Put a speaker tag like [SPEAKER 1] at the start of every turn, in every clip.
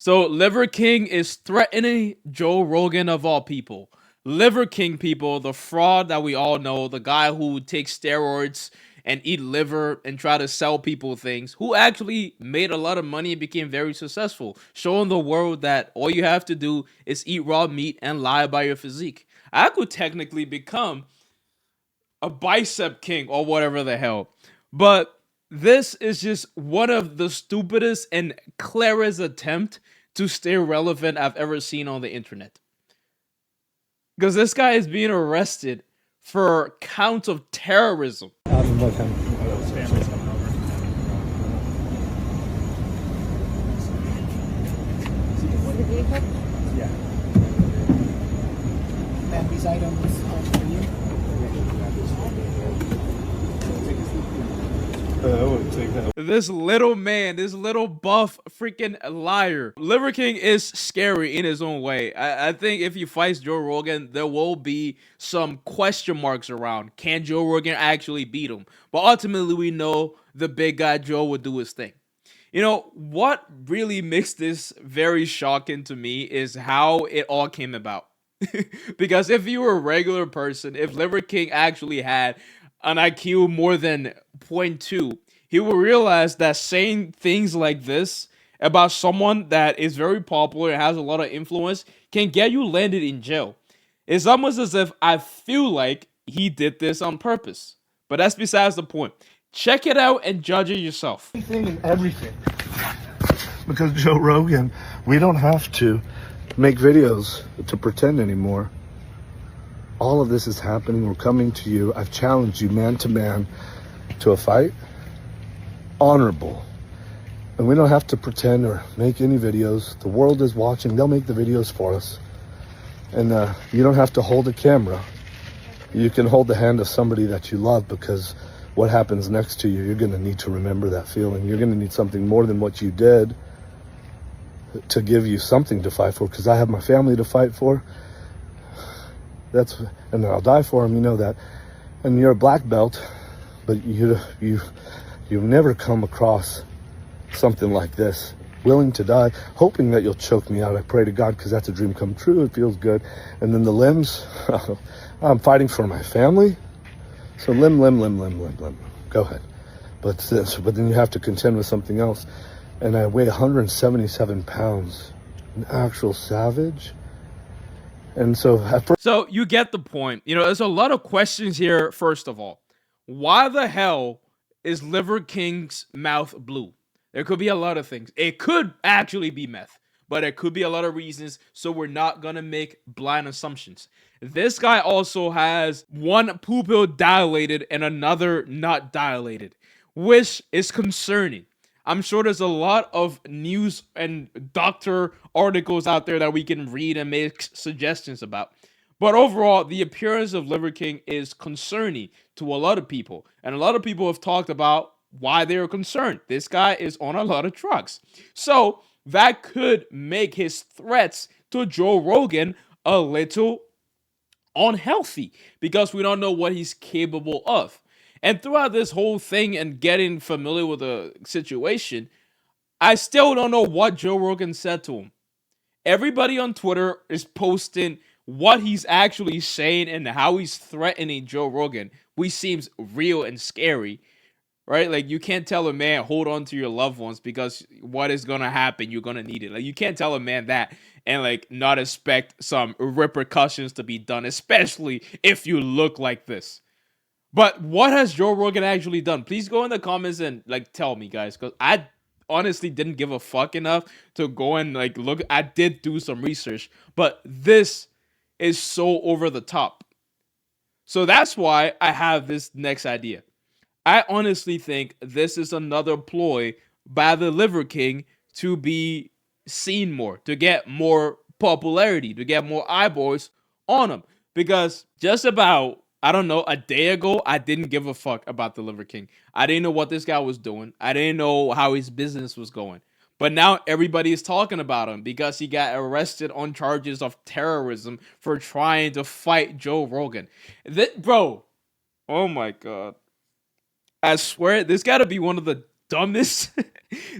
[SPEAKER 1] So Liver King is threatening Joe Rogan of all people. Liver King, people, the fraud that we all know, the guy who takes steroids and eat liver and try to sell people things, who actually made a lot of money and became very successful, showing the world that all you have to do is eat raw meat and lie about your physique. I could technically become a bicep king or whatever the hell. But this is just one of the stupidest and clearest attempt to stay relevant I've ever seen on the internet. Because this guy is being arrested for counts of terrorism.
[SPEAKER 2] What kind of families coming over? Yeah.
[SPEAKER 3] And these items are for you.
[SPEAKER 2] I wouldn't take that.
[SPEAKER 1] This little man, this little buff freaking liar. Liver King is scary in his own way. I think if he fights Joe Rogan, there will be some question marks around. Can Joe Rogan actually beat him? But ultimately, we know the big guy Joe would do his thing. You know, what really makes this very shocking to me is how it all came about. Because if you were a regular person, if Liver King actually had an IQ more than zero point 0.2, he will realize that saying things like this about someone that is very popular and has a lot of influence can get you landed in jail. It's almost as if I feel like he did this on purpose. But that's besides the point. Check it out and judge it yourself.
[SPEAKER 2] Anything and everything. Because Joe Rogan, we don't have to make videos to pretend anymore. All of this is happening. We're coming to you. I've challenged you man to man to a fight. Honorable. And we don't have to pretend or make any videos. The world is watching. They'll make the videos for us. And you don't have to hold a camera. You can hold the hand of somebody that you love, because what happens next to you, you're going to need to remember that feeling. You're going to need something more than what you did to give you something to fight for, because I have my family to fight for. And I'll die for them, you know that. And you're a black belt, but you've never come across something like this. Willing to die, hoping that you'll choke me out. I pray to God, because that's a dream come true. It feels good. And then the limbs, I'm fighting for my family. So limb. Go ahead. But then you have to contend with something else. And I weigh 177 pounds. An actual savage. And so at first,
[SPEAKER 1] So you get the point. You know, there's a lot of questions here, first of all. Why the hell is Liver King's mouth blue? There could be a lot of things. It could actually be meth, but it could be a lot of reasons, so we're not gonna make blind assumptions. This guy also has one pupil dilated and another not dilated, which is concerning. I'm sure there's a lot of news and doctor articles out there that we can read and make suggestions about. But overall, the appearance of Liver King is concerning to a lot of people. And a lot of people have talked about why they're concerned. This guy is on a lot of drugs. So that could make his threats to Joe Rogan a little unhealthy, because we don't know what he's capable of. And throughout this whole thing and getting familiar with the situation, I still don't know what Joe Rogan said to him. Everybody on Twitter is posting what he's actually saying and how he's threatening Joe Rogan, which seems real and scary, right? Like, you can't tell a man, hold on to your loved ones, because what is going to happen, you're going to need it. Like, you can't tell a man that and, like, not expect some repercussions to be done, especially if you look like this. But what has Joe Rogan actually done? Please go in the comments and, like, tell me, guys, because I honestly didn't give a fuck enough to go and, like, look. I did do some research, but this is so over the top. So that's why I have this next idea. I honestly think this is another ploy by the Liver King to be seen more, to get more popularity, to get more eyeballs on him. Because just about, I don't know, a day ago, I didn't give a fuck about the Liver King. I didn't know what this guy was doing. I didn't know how his business was going. But now everybody is talking about him because he got arrested on charges of terrorism for trying to fight Joe Rogan. Bro, oh my God. I swear, this got to be one of the dumbest.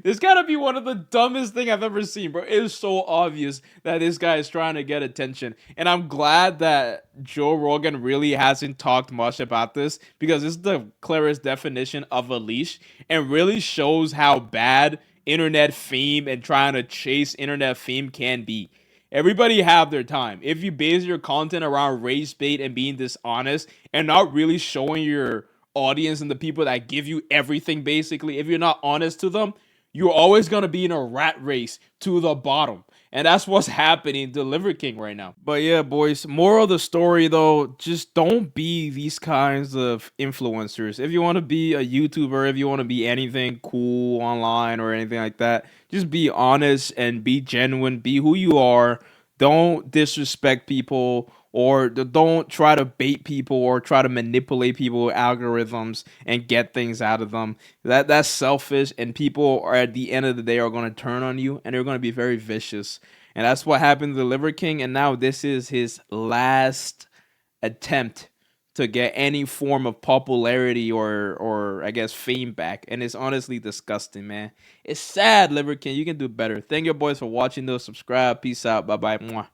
[SPEAKER 1] This gotta be one of the dumbest thing I've ever seen, bro. It is so obvious that this guy is trying to get attention, and I'm glad that Joe Rogan really hasn't talked much about this, because it's the clearest definition of a leash, and really shows how bad internet fame and trying to chase internet fame can be. Everybody have their time. If you base your content around race bait and being dishonest and not really showing your audience and the people that give you everything, basically, if you're not honest to them, you're always going to be in a rat race to the bottom. And that's what's happening to Liver King right now. But yeah, boys, moral of the story though, just don't be these kinds of influencers. If you want to be a YouTuber, if you want to be anything cool online or anything like that, just be honest and be genuine, be who you are. Don't disrespect people, or don't try to bait people or try to manipulate people with algorithms and get things out of them. That's selfish, and people are at the end of the day are going to turn on you, and they're going to be very vicious. And that's what happened to the Liver King, and now this is his last attempt to get any form of popularity or I guess fame back. And it's honestly disgusting, man. It's sad, Liver King. You can do better. Thank you boys for watching though. Subscribe. Peace out. Bye bye.